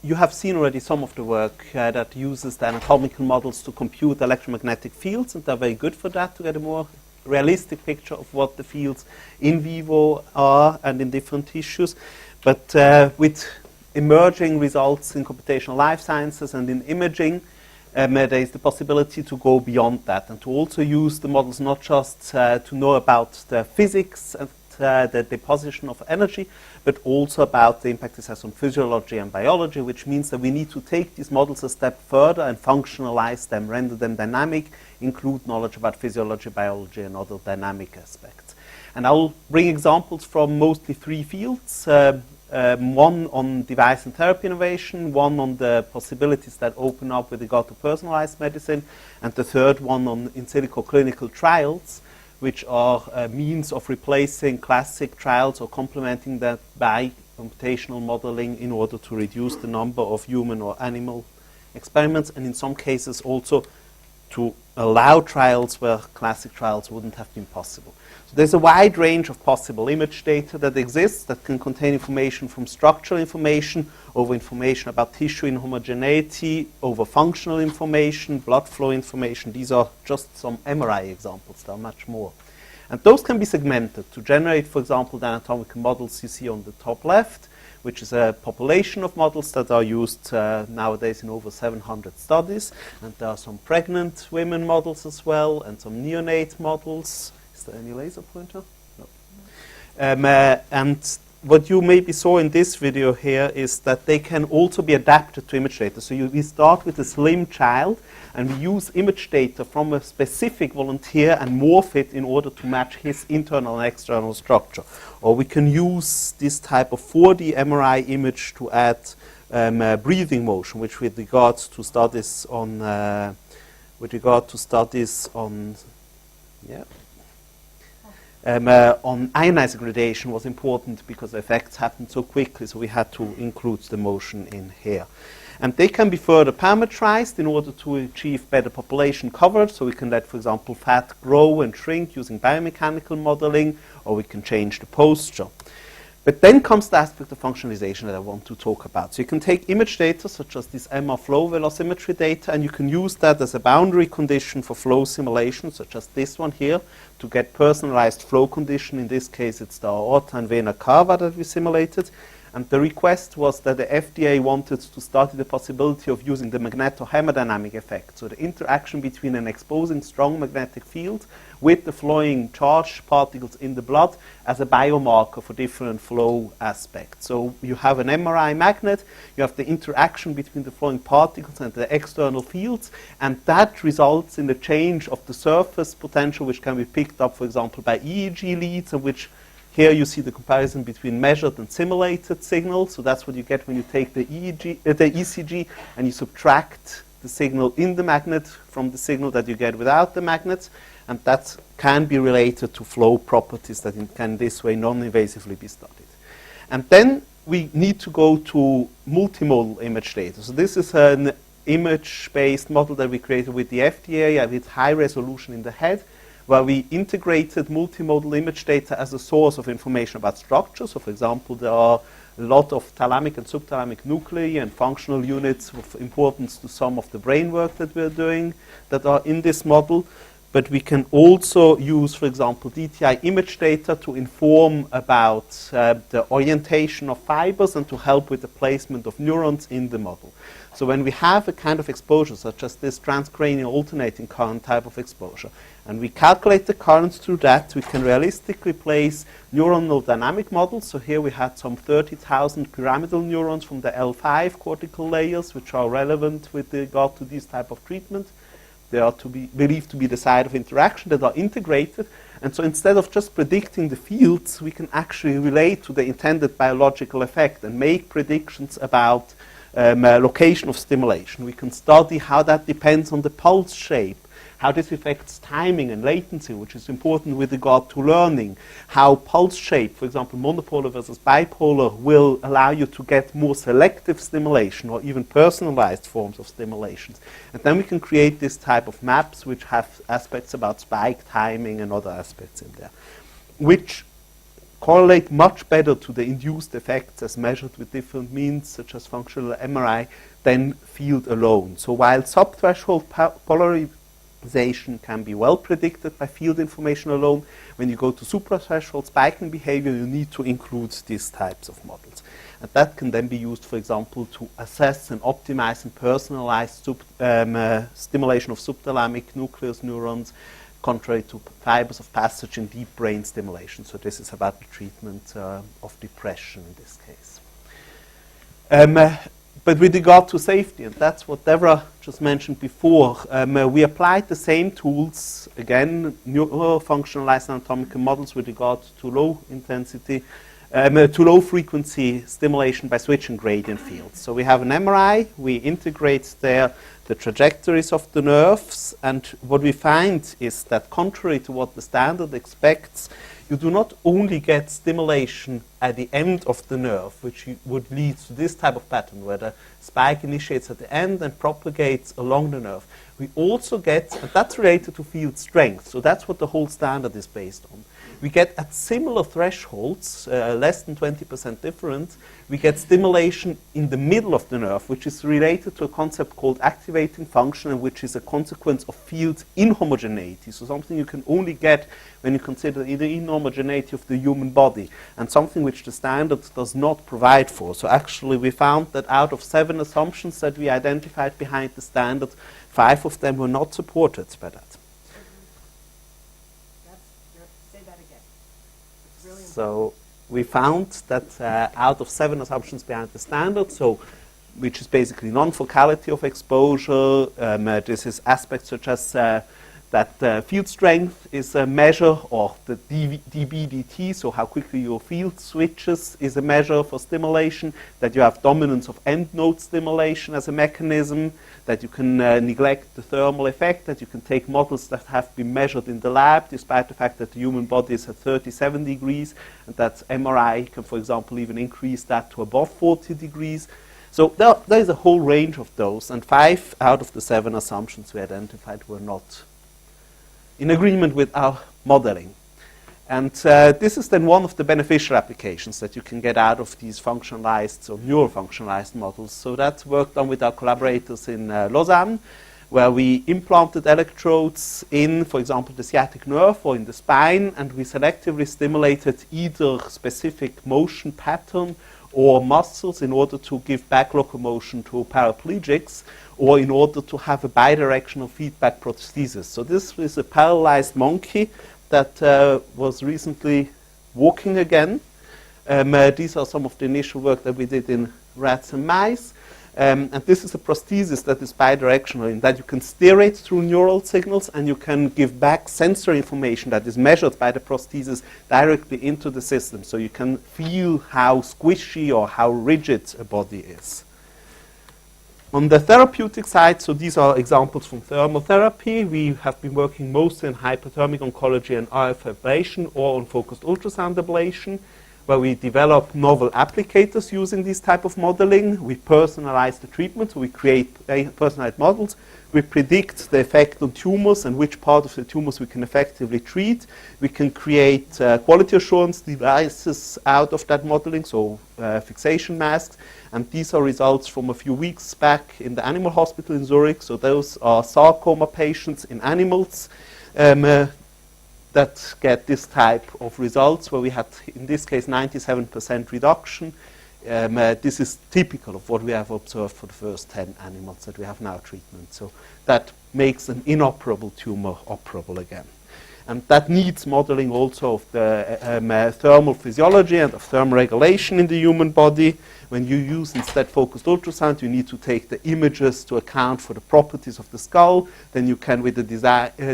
you have seen already some of the work that uses the anatomical models to compute electromagnetic fields, and they're very good for that, to get a more realistic picture of what the fields in vivo are and in different tissues. But with emerging results in computational life sciences and in imaging, there is the possibility to go beyond that and to also use the models not just to know about the physics and the deposition of energy, but also about the impact this has on physiology and biology, which means that we need to take these models a step further and functionalize them, render them dynamic, include knowledge about physiology, biology, and other dynamic aspects. And I'll bring examples from mostly three fields. One on device and therapy innovation, one on the possibilities that open up with regard to personalized medicine, and the third one on in silico clinical trials, which are a means of replacing classic trials or complementing that by computational modeling in order to reduce the number of human or animal experiments, and in some cases also to allow trials where classic trials wouldn't have been possible. So there's a wide range of possible image data that exists that can contain information from structural information over information about tissue inhomogeneity, over functional information, blood flow information. These are just some MRI examples. There are much more. And those can be segmented to generate, for example, the anatomical models you see on the top left, which is a population of models that are used nowadays in over 700 studies. And there are some pregnant women models as well, and some neonate models. Is there any laser pointer? No. And what you maybe saw in this video here is that they can also be adapted to image data. So we start with a slim child, and we use image data from a specific volunteer and morph it in order to match his internal and external structure. Or we can use this type of 4D MRI image to add breathing motion, which with regards to studies on on ionizing radiation was important because the effects happened so quickly, so we had to include the motion in here. And they can be further parameterized in order to achieve better population coverage. So we can let, for example, fat grow and shrink using biomechanical modeling, or we can change the posture. But then comes the aspect of functionalization that I want to talk about. So you can take image data, such as this MR flow velocimetry data, and you can use that as a boundary condition for flow simulation, such as this one here, to get personalized flow condition. In this case, it's the aorta and vena cava that we simulated. And the request was that the FDA wanted to study the possibility of using the magnetohemodynamic effect, so the interaction between an exposing strong magnetic field with the flowing charged particles in the blood as a biomarker for different flow aspects. So you have an MRI magnet, you have the interaction between the flowing particles and the external fields, and that results in the change of the surface potential, which can be picked up, for example, by EEG leads, and which here you see the comparison between measured and simulated signals. So that's what you get when you take the ECG and you subtract the signal in the magnet from the signal that you get without the magnet. And that can be related to flow properties that can this way non-invasively be studied. And then we need to go to multimodal image data. So this is an image-based model that we created with the FDA with high resolution in the head, where we integrated multimodal image data as a source of information about structure. So, for example, there are a lot of thalamic and subthalamic nuclei and functional units of importance to some of the brain work that we're doing that are in this model. But we can also use, for example, DTI image data to inform about the orientation of fibers and to help with the placement of neurons in the model. So when we have a kind of exposure, such as this transcranial alternating current type of exposure, and we calculate the currents through that, we can realistically place neuronal dynamic models. So here we had some 30,000 pyramidal neurons from the L5 cortical layers, which are relevant with regard to this type of treatment. They are to be believed to be the site of interaction that are integrated. And so instead of just predicting the fields, we can actually relate to the intended biological effect and make predictions about location of stimulation. We can study how that depends on the pulse shape, how this affects timing and latency, which is important with regard to learning, how pulse shape, for example, monopolar versus bipolar, will allow you to get more selective stimulation or even personalized forms of stimulations. And then we can create this type of maps which have aspects about spike timing and other aspects in there, which correlate much better to the induced effects as measured with different means, such as functional MRI, than field alone. So while subthreshold polarization can be well predicted by field information alone, when you go to suprathreshold spiking behavior, you need to include these types of models. And that can then be used, for example, to assess and optimize and personalize stimulation of subthalamic nucleus neurons, contrary to fibers of passage in deep brain stimulation. So this is about the treatment of depression in this case. But with regard to safety, and that's what Deborah just mentioned before, we applied the same tools, again, functionalized anatomical models with regard to low intensity, to low frequency stimulation by switching gradient fields. So we have an MRI, we integrate there the trajectories of the nerves, and what we find is that contrary to what the standard expects, you do not only get stimulation at the end of the nerve, which would lead to this type of pattern where the spike initiates at the end and propagates along the nerve. We also get, and that's related to field strength, so that's what the whole standard is based on. We get at similar thresholds, less than 20% difference, we get stimulation in the middle of the nerve, which is related to a concept called activating function, and which is a consequence of field inhomogeneity. So something you can only get when you consider the inhomogeneity of the human body, and something which the standard does not provide for. So actually we found that out of 7 assumptions that we identified behind the standard, 5 of them were not supported by that. So we found that out of 7 assumptions behind the standard, so which is basically non-focality of exposure, this is aspects such as that field strength is a measure, or the dB/dt, so how quickly your field switches, is a measure for stimulation, that you have dominance of end node stimulation as a mechanism, that you can neglect the thermal effect, that you can take models that have been measured in the lab, despite the fact that the human body is at 37 degrees, and that MRI can, for example, even increase that to above 40 degrees. So there is a whole range of those, and 5 out of the 7 assumptions we identified were not in agreement with our modeling. And this is then one of the beneficial applications that you can get out of these functionalized or neurofunctionalized models. So that's work done with our collaborators in Lausanne, where we implanted electrodes in, for example, the sciatic nerve or in the spine, and we selectively stimulated either specific motion pattern or muscles in order to give back locomotion to paraplegics, or in order to have a bidirectional feedback prosthesis. So this is a paralyzed monkey that was recently walking again. These are some of the initial work that we did in rats and mice. And this is a prosthesis that is bidirectional, in that you can steer it through neural signals, and you can give back sensory information that is measured by the prosthesis directly into the system. So you can feel how squishy or how rigid a body is. On the therapeutic side, so these are examples from thermal therapy. We have been working mostly in hyperthermic oncology and RF ablation, or on focused ultrasound ablation, where we develop novel applicators using this type of modeling. We personalize the treatment, so we create personalized models. We predict the effect on tumors and which part of the tumors we can effectively treat. We can create quality assurance devices out of that modeling, so fixation masks. And these are results from a few weeks back in the animal hospital in Zurich. So those are sarcoma patients in animals that get this type of results, where we had, in this case, 97% reduction. This is typical of what we have observed for the first 10 animals that we have now treatment. So that makes an inoperable tumor operable again. And that needs modeling also of the thermal physiology and of thermal regulation in the human body. When you use instead focused ultrasound, you need to take the images to account for the properties of the skull. Then you can, with the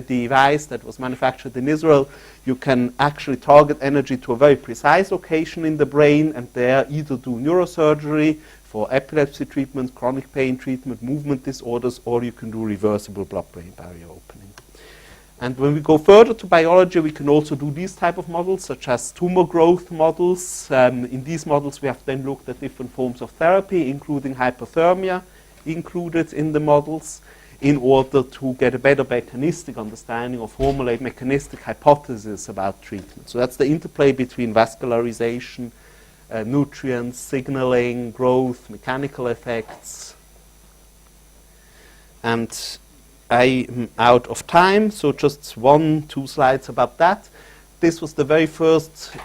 device that was manufactured in Israel, you can actually target energy to a very precise location in the brain, and there either do neurosurgery for epilepsy treatment, chronic pain treatment, movement disorders, or you can do reversible blood-brain barrier opening. And when we go further to biology, we can also do these type of models, such as tumor growth models. In these models, we have then looked at different forms of therapy, including hypothermia included in the models. in order to get a better mechanistic understanding or formulate mechanistic hypotheses about treatment. So that's the interplay between vascularization, nutrients, signaling, growth, mechanical effects. And I'm out of time, so just 1-2 slides about that. This was the very first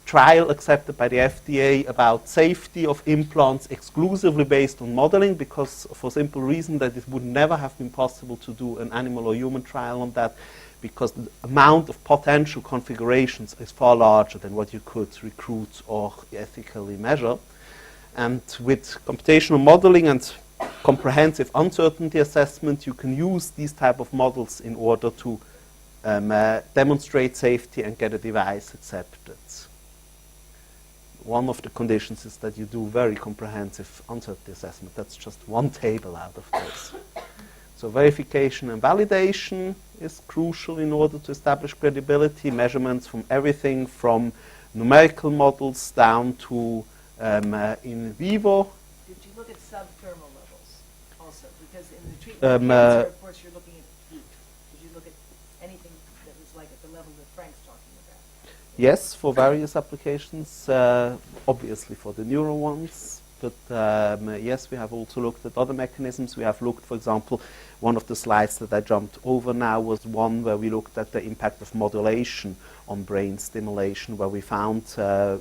trial accepted by the FDA about safety of implants exclusively based on modeling, because for simple reason that it would never have been possible to do an animal or human trial on that, because the amount of potential configurations is far larger than what you could recruit or ethically measure. And with computational modeling and comprehensive uncertainty assessment, you can use these type of models in order to demonstrate safety and get a device accepted. One of the conditions is that you do very comprehensive uncertainty assessment. That's just one table out of this. So verification and validation is crucial in order to establish credibility. Measurements from everything from numerical models down to in vivo. Did you look at subthermal levels also? Because in the treatment of cancer, of course, you're looking at heat. Did you look at anything that was like at the level that Frank's talking about? Yes, for various applications, obviously for the neuro ones. But yes, we have also looked at other mechanisms. We have looked, for example, one of the slides that I jumped over now was one where we looked at the impact of modulation on brain stimulation, where we found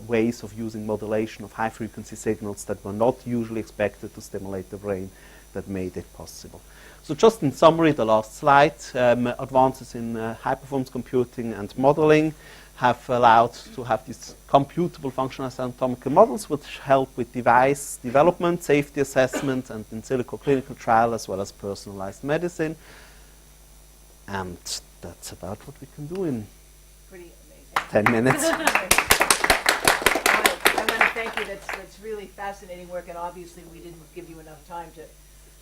ways of using modulation of high-frequency signals that were not usually expected to stimulate the brain that made it possible. So just in summary, the last slide, advances in high-performance computing and modeling have allowed to have these computable functionalized anatomical models which help with device development, safety assessment, and in silico clinical trial, as well as personalized medicine. And that's about what we can do in Pretty amazing. 10 minutes. I want to thank you. That's really fascinating work, and obviously we didn't give you enough time to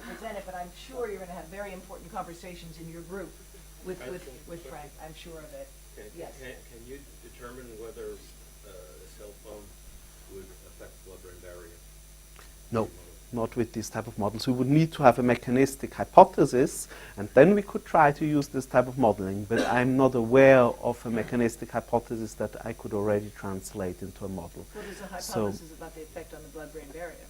present it, but I'm sure you're going to have very important conversations in your group with Frank. I'm sure of it. Yes. Can you determine whether a cell phone would affect the blood-brain barrier? No, not with this type of models. We would need to have a mechanistic hypothesis, and then we could try to use this type of modeling, but I'm not aware of a mechanistic hypothesis that I could already translate into a model. What is a hypothesis about the effect on the blood-brain barrier?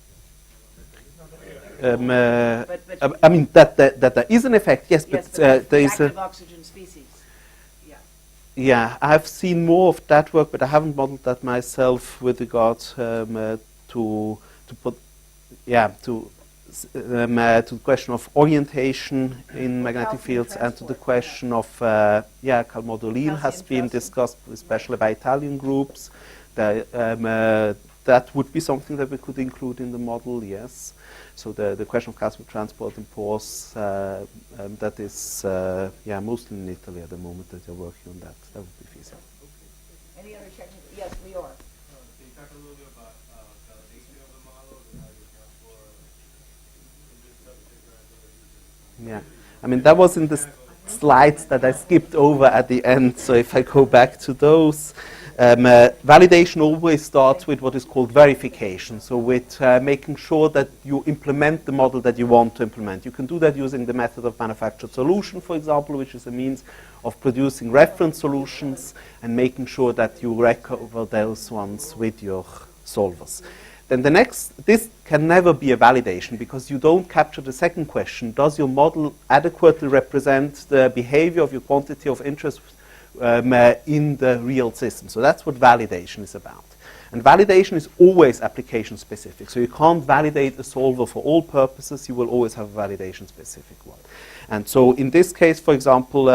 I mean, that there is an effect, yes, but there is active oxygen species. Yeah, I've seen more of that work, but I haven't modeled that myself with regard to the question of orientation in magnetic fields and to the question of calmodulin has been discussed, especially by Italian groups. That would be something that we could include in the model, yes. So the question of calcium transport in pores, that is mostly in Italy at the moment that they're working on that. That would be feasible. Any other technical? Yes, we are. Can you talk a little bit about validation of the model and how you account for this subject? Yeah, I mean that was in the slides that I skipped over at the end. So if I go back to those. Validation always starts with what is called verification, so with making sure that you implement the model that you want to implement. You can do that using the method of manufactured solution, for example, which is a means of producing reference solutions and making sure that you recover those ones with your solvers. Then this can never be a validation because you don't capture the second question. Does your model adequately represent the behavior of your quantity of interest in the real system? So that's what validation is about. And validation is always application specific. So you can't validate a solver for all purposes. You will always have a validation specific one. And so in this case, for example,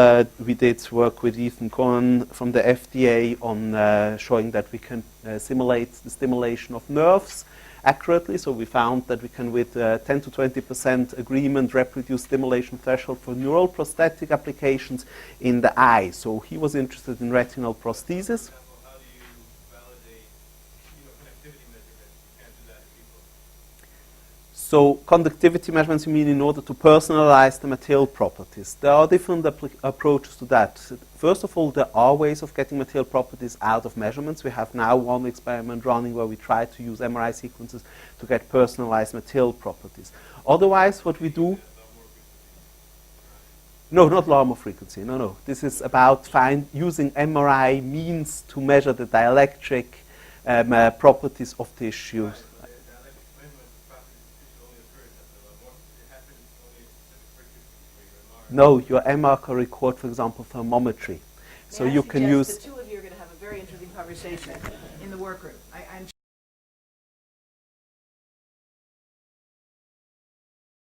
we did work with Ethan Cohen from the FDA on showing that we can simulate the stimulation of nerves accurately. So we found that we can, with 10 to 20% agreement, reproduce stimulation threshold for neuroprosthetic applications in the eye. So he was interested in retinal prosthesis. How do you validate connectivity measurements? You can't do that in people. So conductivity measurements, you mean in order to personalize the material properties. There are different approaches to that. First of all, there are ways of getting material properties out of measurements. We have now one experiment running where we try to use MRI sequences to get personalized material properties. Otherwise, what we do... No, not Larmor frequency. No, no. This is about using MRI means to measure the dielectric properties of tissues. Right, so the dielectric measurement properties of tissue only occurs at the labor. It happens only at specific frequencies where your MR. No, your MR can record, for example, thermometry. So May I you can suggest use. the two of you are going to have a very interesting conversation in the work group. I'm